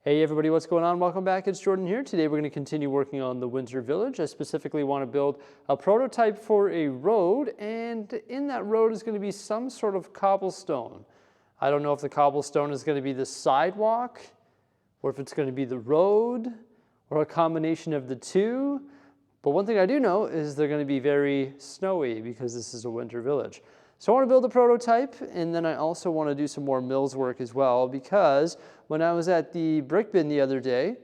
Hey everybody, what's going on? Welcome back, it's Jordan here. Today we're going to continue working on the winter village. I specifically want to build a prototype for a road, and in that road is going to be some sort of cobblestone. I don't know if the cobblestone is going to be the sidewalk, or if it's going to be the road, or a combination of the two. But one thing I do know is they're going to be very snowy because this is a winter village. So I want to build a prototype, and then I also want to do some more mills work as well, because when I was at the brick bin the other day,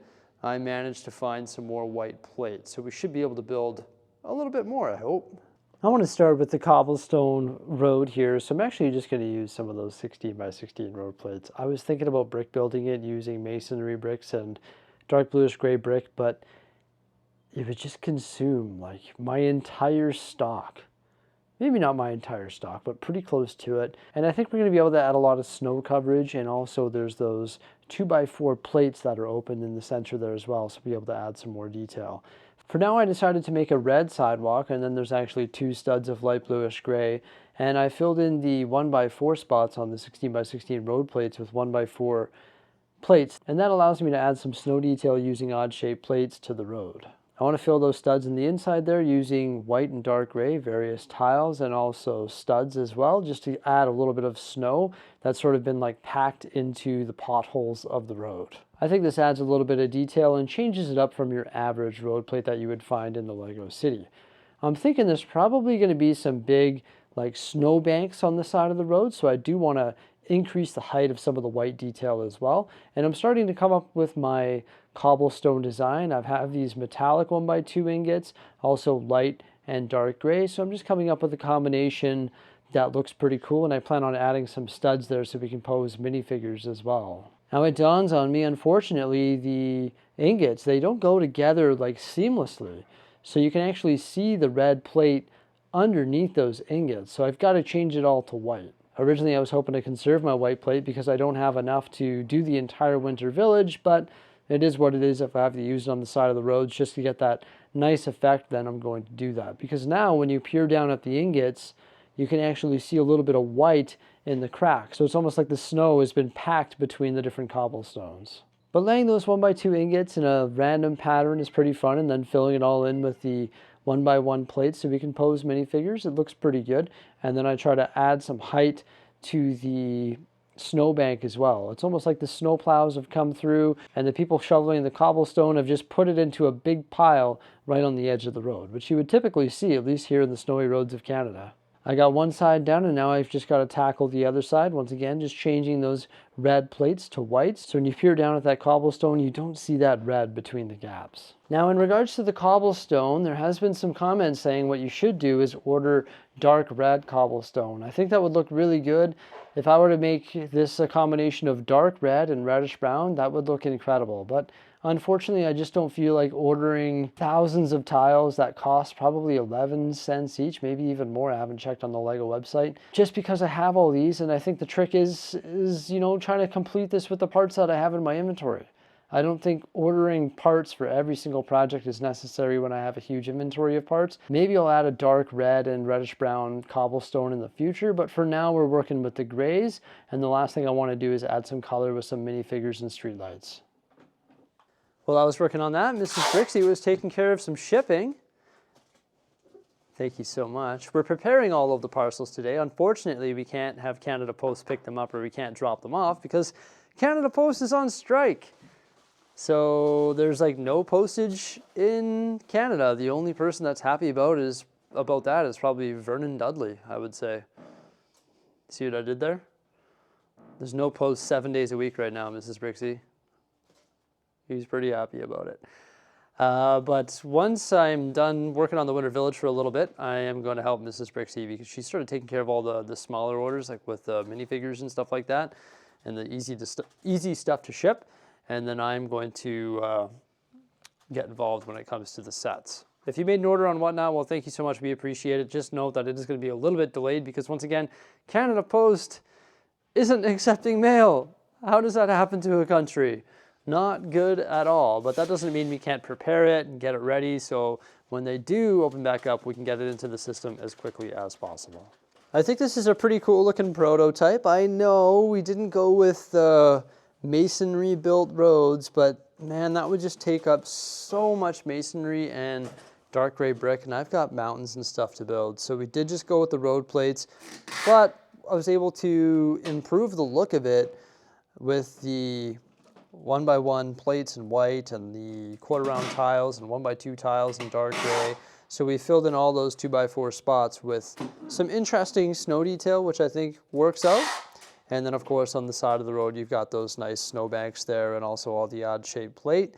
I managed to find some more white plates. So we should be able to build a little bit more, I hope. I want to start with the cobblestone road here. So I'm actually just going to use some of those 16 by 16 road plates. I was thinking about brick building it using masonry bricks and dark bluish gray brick, but it would just consume like my entire stock. Maybe not my entire stock, but pretty close to it. And I think we're going to be able to add a lot of snow coverage, and also there's those 2x4 plates that are open in the center there as well, so we'll be able to add some more detail. For now, I decided to make a red sidewalk, and then there's actually 2 studs of light bluish gray, and I filled in the 1x4 spots on the 16 by 16 road plates with 1x4 plates, and that allows me to add some snow detail using odd shaped plates to the road. I want to fill those studs in the inside there using white and dark gray, various tiles, and also studs as well, just to add a little bit of snow that's sort of been like packed into the potholes of the road. I think this adds a little bit of detail and changes it up from your average road plate that you would find in the Lego City. I'm thinking there's probably going to be some big like snow banks on the side of the road, so I do want to increase the height of some of the white detail as well. And I'm starting to come up with my cobblestone design. I have these metallic 1x2 ingots, also light and dark gray. So I'm just coming up with a combination that looks pretty cool, and I plan on adding some studs there so we can pose minifigures as well. Now it dawns on me, unfortunately, the ingots, they don't go together like seamlessly. So you can actually see the red plate underneath those ingots. So I've got to change it all to white. Originally, I was hoping to conserve my white plate because I don't have enough to do the entire winter village, but it is what it is. If I have to use it on the side of the roads just to get that nice effect, then I'm going to do that. Because now when you peer down at the ingots, you can actually see a little bit of white in the crack. So it's almost like the snow has been packed between the different cobblestones. But laying those 1x2 ingots in a random pattern is pretty fun, and then filling it all in with the 1x1 plates so we can pose minifigures. It looks pretty good. And then I try to add some height to the snowbank as well. It's almost like the snow plows have come through and the people shoveling the cobblestone have just put it into a big pile right on the edge of the road, which you would typically see, at least here in the snowy roads of Canada. I got one side done, and now I've just got to tackle the other side. Once again, just changing those red plates to whites. So when you peer down at that cobblestone, you don't see that red between the gaps. Now, in regards to the cobblestone, there has been some comments saying what you should do is order dark red cobblestone. I think that would look really good. If I were to make this a combination of dark red and reddish brown, that would look incredible. But unfortunately, I just don't feel like ordering thousands of tiles that cost probably 11 cents each, maybe even more. I haven't checked on the Lego website, just because I have all these, and I think the trick is you know, trying to complete this with the parts that I have in my inventory. I don't think ordering parts for every single project is necessary when I have a huge inventory of parts. Maybe I'll add a dark red and reddish brown cobblestone in the future, but for now we're working with the grays, and the last thing I want to do is add some color with some minifigures and streetlights. While I was working on that, Mrs. Bricksie was taking care of some shipping. Thank you so much. We're preparing all of the parcels today. Unfortunately, we can't have Canada Post pick them up, or we can't drop them off because Canada Post is on strike. So there's like no postage in Canada. The only person that's happy about that is probably Vernon Dudley, I would say. See what I did there? There's no post 7 days a week right now, Mrs. Bricksie. He's pretty happy about it. But once I'm done working on the Winter Village for a little bit, I am going to help Mrs. Bricksie because she started taking care of all the smaller orders, like with minifigures and stuff like that, and the easy stuff to ship. And then I'm going to get involved when it comes to the sets. If you made an order on whatnot, well, thank you so much. We appreciate it. Just note that it is going to be a little bit delayed because, once again, Canada Post isn't accepting mail. How does that happen to a country? Not good at all, but that doesn't mean we can't prepare it and get it ready, so when they do open back up, we can get it into the system as quickly as possible. I think this is a pretty cool looking prototype. I know we didn't go with the masonry built roads, but man, that would just take up so much masonry and dark gray brick, and I've got mountains and stuff to build. So we did just go with the road plates, but I was able to improve the look of it with the 1x1 plates in white and the quarter round tiles and 1x2 tiles in dark gray. So we filled in all those 2x4 spots with some interesting snow detail, which I think works out. And then of course on the side of the road, you've got those nice snowbanks there and also all the odd shaped plate.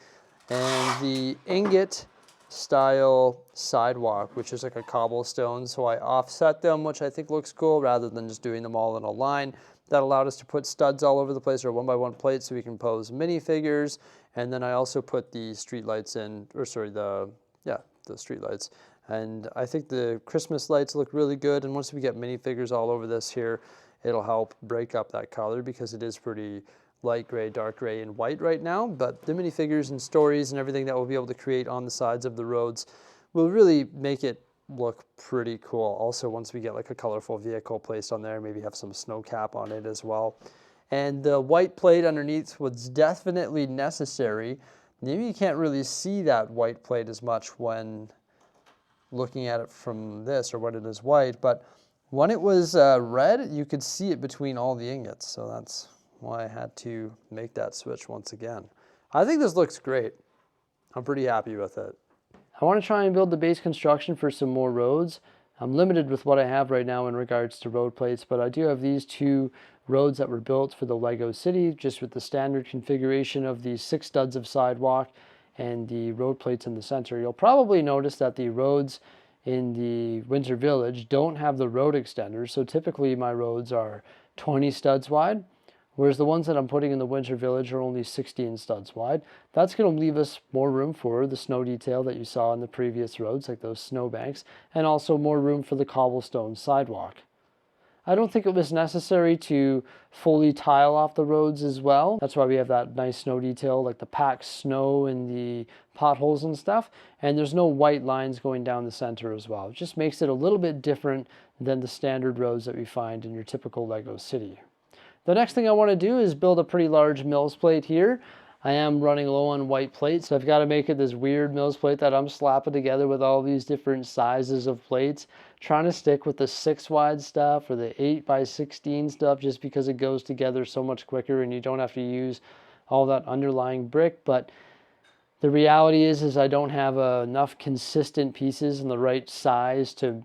And the ingot style sidewalk, which is like a cobblestone. So I offset them, which I think looks cool rather than just doing them all in a line. That allowed us to put studs all over the place, or 1x1 plates, so we can pose minifigures. And then I also put the street lights in, or sorry, the street lights. And I think the Christmas lights look really good. And once we get minifigures all over this here, it'll help break up that color because it is pretty light gray, dark gray, and white right now. But the minifigures and stories and everything that we'll be able to create on the sides of the roads will really make it look pretty cool. Also, once we get like a colorful vehicle placed on there, maybe have some snow cap on it as well. And the white plate underneath was definitely necessary. Maybe you can't really see that white plate as much when looking at it from this or when it is white, but when it was red, you could see it between all the ingots. So that's why I had to make that switch once again. I think this looks great. I'm pretty happy with it. I want to try and build the base construction for some more roads. I'm limited with what I have right now in regards to road plates, but I do have these 2 roads that were built for the Lego City, just with the standard configuration of the 6 studs of sidewalk and the road plates in the center. You'll probably notice that the roads in the Winter Village don't have the road extenders, so typically my roads are 20 studs wide, whereas the ones that I'm putting in the Winter Village are only 16 studs wide. That's going to leave us more room for the snow detail that you saw in the previous roads, like those snowbanks, and also more room for the cobblestone sidewalk. I don't think it was necessary to fully tile off the roads as well. That's why we have that nice snow detail, like the packed snow and the potholes and stuff. And there's no white lines going down the center as well. It just makes it a little bit different than the standard roads that we find in your typical Lego city. The next thing I want to do is build a pretty large Mills plate here. I am running low on white plates, so I've got to make it this weird Mills plate that I'm slapping together with all these different sizes of plates. Trying to stick with the 6 wide stuff or the 8x16 stuff just because it goes together so much quicker and you don't have to use all that underlying brick. But the reality is I don't have enough consistent pieces in the right size to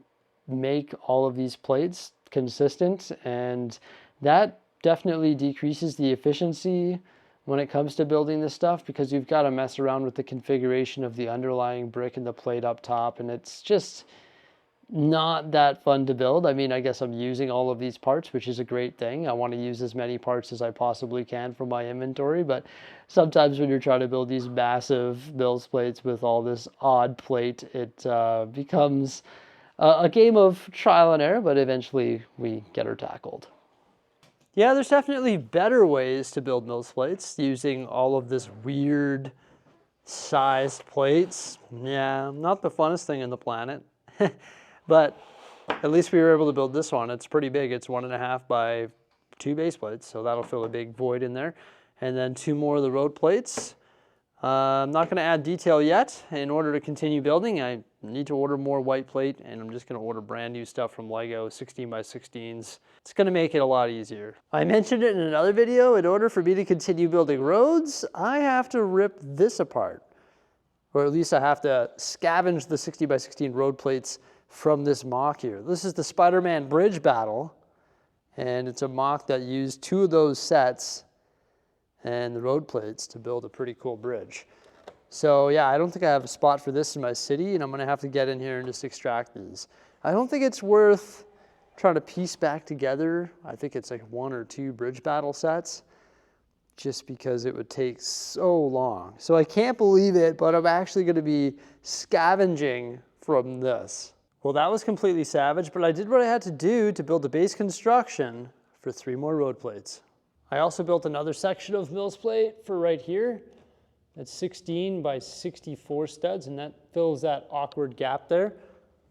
make all of these plates consistent, and that definitely decreases the efficiency when it comes to building this stuff, because you've got to mess around with the configuration of the underlying brick and the plate up top, and it's just not that fun to build. I mean, I guess I'm using all of these parts, which is a great thing. I want to use as many parts as I possibly can from my inventory, but sometimes when you're trying to build these massive Mills plates with all this odd plate, it becomes a game of trial and error, but eventually we get her tackled. Yeah, there's definitely better ways to build Mills plates using all of this weird sized plates. Yeah, not the funnest thing on the planet. But at least we were able to build this one. It's pretty big. It's 1.5 by 2 base plates, so that'll fill a big void in there. And then 2 more of the road plates. I'm not going to add detail yet. In order to continue building, I need to order more white plate, and I'm just going to order brand new stuff from Lego, 16x16s. It's going to make it a lot easier. I mentioned it in another video. In order for me to continue building roads, I have to rip this apart. Or at least I have to scavenge the 60x16 road plates from this mock here. This is the Spider-Man bridge battle, and it's a mock that used 2 of those sets and the road plates to build a pretty cool bridge. So yeah, I don't think I have a spot for this in my city, and I'm gonna have to get in here and just extract these. I don't think it's worth trying to piece back together. I think it's like 1 or 2 bridge battle sets, just because it would take so long. So I can't believe it, but I'm actually gonna be scavenging from this. Well, that was completely savage, but I did what I had to do to build the base construction for 3 more road plates. I also built another section of Mills plate for right here. That's 16 by 64 studs, and that fills that awkward gap there.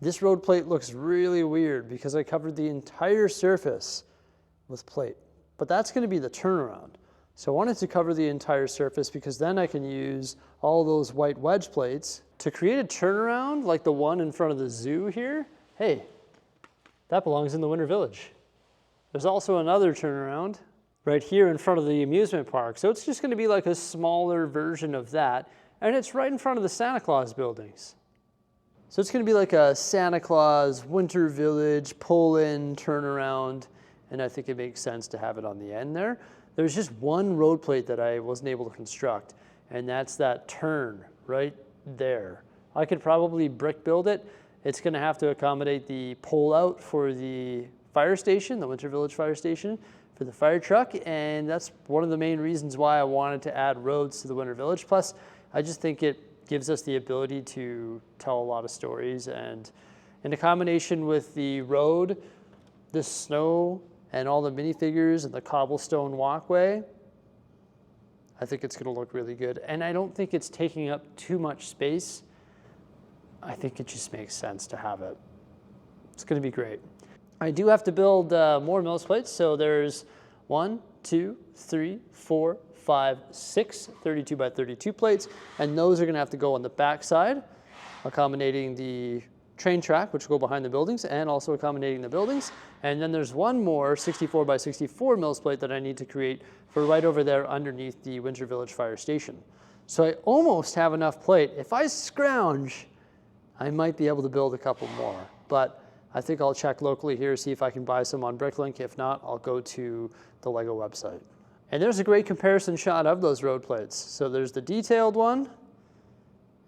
This road plate looks really weird because I covered the entire surface with plate, but that's going to be the turnaround. So I wanted to cover the entire surface because then I can use all those white wedge plates to create a turnaround like the one in front of the zoo here. Hey, that belongs in the Winter Village. There's also another turnaround right here in front of the amusement park. So it's just going to be like a smaller version of that. And it's right in front of the Santa Claus buildings. So it's going to be like a Santa Claus Winter Village pull-in turnaround. And I think it makes sense to have it on the end there. There's just one road plate that I wasn't able to construct, and that's that turn right there. I could probably brick build it. It's going to have to accommodate the pull out for the fire station, the Winter Village Fire Station, for the fire truck, and that's one of the main reasons why I wanted to add roads to the Winter Village. Plus, I just think it gives us the ability to tell a lot of stories, and in a combination with the road, the snow, and all the minifigures and the cobblestone walkway, I think it's going to look really good. And I don't think it's taking up too much space. I think it just makes sense to have it. It's going to be great. I do have to build more Mills plates. So there's 1, 2, 3, 4, 5, 6 32 by 32 plates. And those are going to have to go on the back side, accommodating the train track, which will go behind the buildings, and also accommodating the buildings. And then there's one more 64 by 64 Mills plate that I need to create for right over there underneath the Winter Village Fire Station. So I almost have enough plate. If I scrounge, I might be able to build a couple more, but I think I'll check locally here, see if I can buy some on Bricklink. If not, I'll go to the Lego website. And there's a great comparison shot of those road plates. So there's the detailed one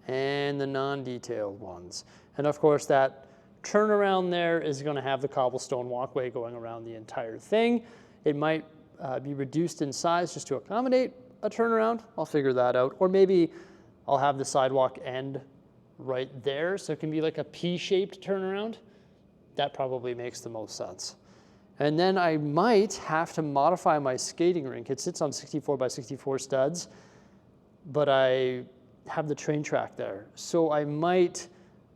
and the non-detailed ones. And of course, that turnaround there is going to have the cobblestone walkway going around the entire thing. It might be reduced in size just to accommodate a turnaround. I'll figure that out. Or maybe I'll have the sidewalk end right there, so it can be like a P-shaped turnaround. That probably makes the most sense. And then I might have to modify my skating rink. It sits on 64 by 64 studs, but I have the train track there. So I might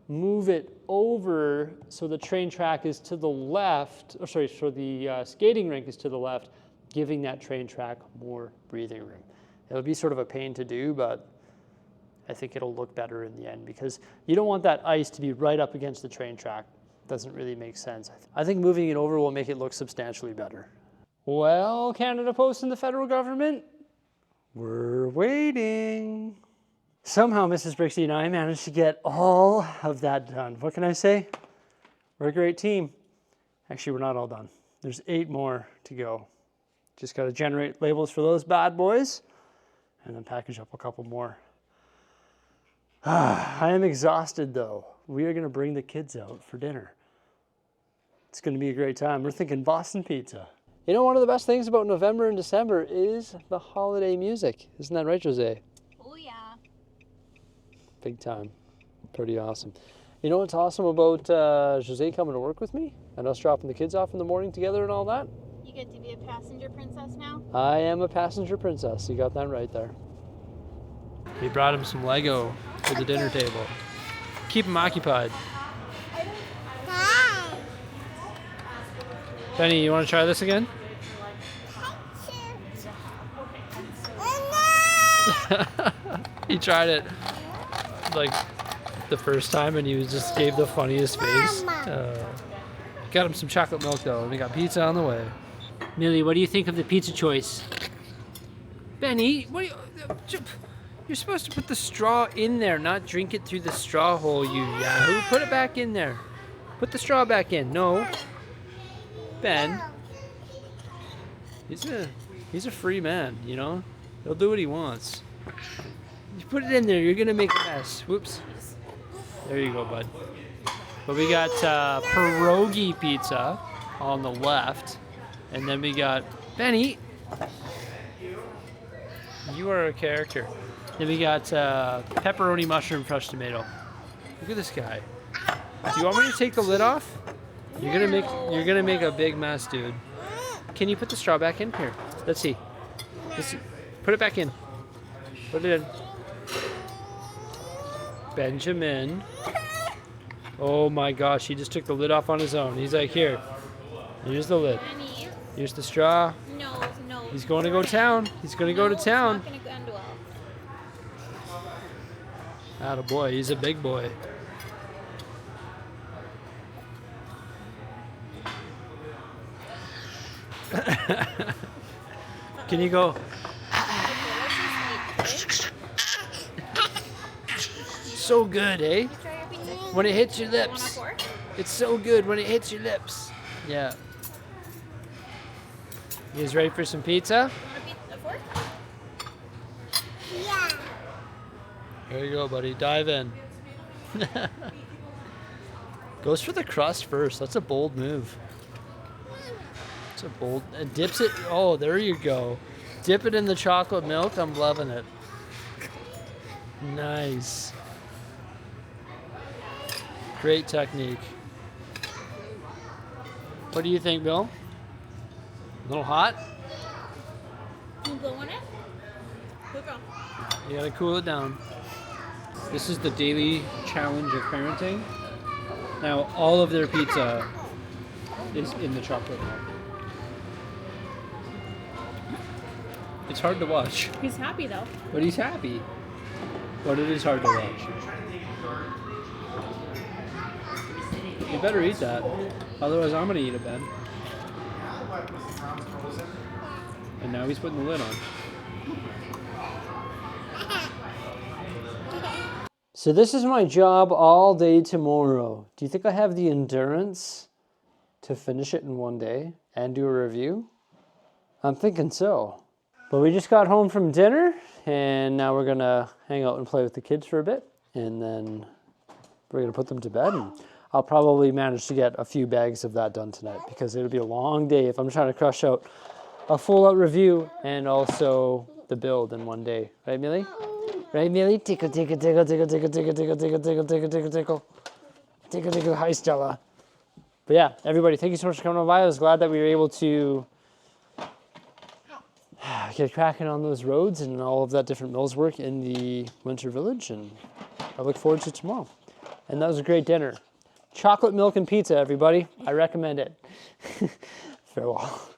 move it over so the train track is to the left, or sorry, so the skating rink is to the left, giving that train track more breathing room. It'll be sort of a pain to do, but I think it'll look better in the end because you don't want that ice to be right up against the train track. Doesn't really make sense. I think moving it over will make it look substantially better. Well, Canada Post and the federal government, we're waiting. Somehow Mrs. Bricksie and I managed to get all of that done. What can I say? We're a great team. Actually, we're not all done. There's 8 more to go. Just got to generate labels for those bad boys and then package up a couple more. I am exhausted though. We are going to bring the kids out for dinner. It's going to be a great time. We're thinking Boston pizza. You know, one of the best things about November and December is the holiday music. Isn't that right, Jose? Oh yeah. Big time. Pretty awesome. You know what's awesome about Jose coming to work with me and us dropping the kids off in the morning together and all that? You get to be a passenger princess now? I am a passenger princess. You got that right there. We brought him some Lego for the dinner table. Keep him occupied. Benny, you want to try this again? He tried it like the first time and he just gave the funniest face. Got him some chocolate milk though, and we got pizza on the way. Millie, what do you think of the pizza choice? Benny, what do you... You're supposed to put the straw in there, not drink it through the straw hole, you yahoo. Put it back in there. Put the straw back in. No. Ben. He's a free man, you know? He'll do what he wants. You put it in there, you're gonna make a mess. Whoops. There you go, bud. But we got pierogi pizza on the left. And then we got Benny. You are a character. Then we got pepperoni, mushroom, fresh tomato. Look at this guy. Do you want me to take the lid off? You're gonna make a big mess, dude. Can you put the straw back in here? Let's see. Put it back in. Put it in. Benjamin. Oh my gosh, he just took the lid off on his own. He's like, here. Here's the lid. Here's the straw. No. He's going to go town. He's going to go to town. It's not gonna end well. Attaboy, he's a big boy. Can you go? So good, eh? Try your pizza. When it hits your Want a lips. fork? It's so good when it hits your lips. Yeah. You guys ready for some pizza? Want a fork? There you go, buddy. Dive in. Goes for the crust first. That's a bold move. It's a bold. And dips it. Oh, there you go. Dip it in the chocolate milk. I'm loving it. Nice. Great technique. What do you think, Bill? A little hot? Can you blow on it? Good girl. You gotta cool it down. This is the daily challenge of parenting. Now, all of their pizza is in the chocolate milk. It's hard to watch, He's happy though. but he's happy. But it is hard to watch. You better eat that, otherwise I'm gonna eat it, Ben. And now he's putting the lid on. So this is my job all day tomorrow. Do you think I have the endurance to finish it in one day and do a review? I'm thinking so. But we just got home from dinner and now we're gonna hang out and play with the kids for a bit and then we're gonna put them to bed and I'll probably manage to get a few bags of that done tonight because it'll be a long day if I'm trying to crush out a full out review and also the build in one day. Right, Millie? Right, Millie? Tickle, tickle, tickle, tickle, tickle, tickle, tickle, tickle, tickle, tickle, tickle, tickle. Tickle, tickle. Hi, Stella. But yeah, everybody, thank you so much for coming on by. I was glad that we were able to get cracking on those roads and all of that different mills work in the Winter Village, and I look forward to tomorrow. And that was a great dinner. Chocolate milk and pizza, everybody. I recommend it. Farewell.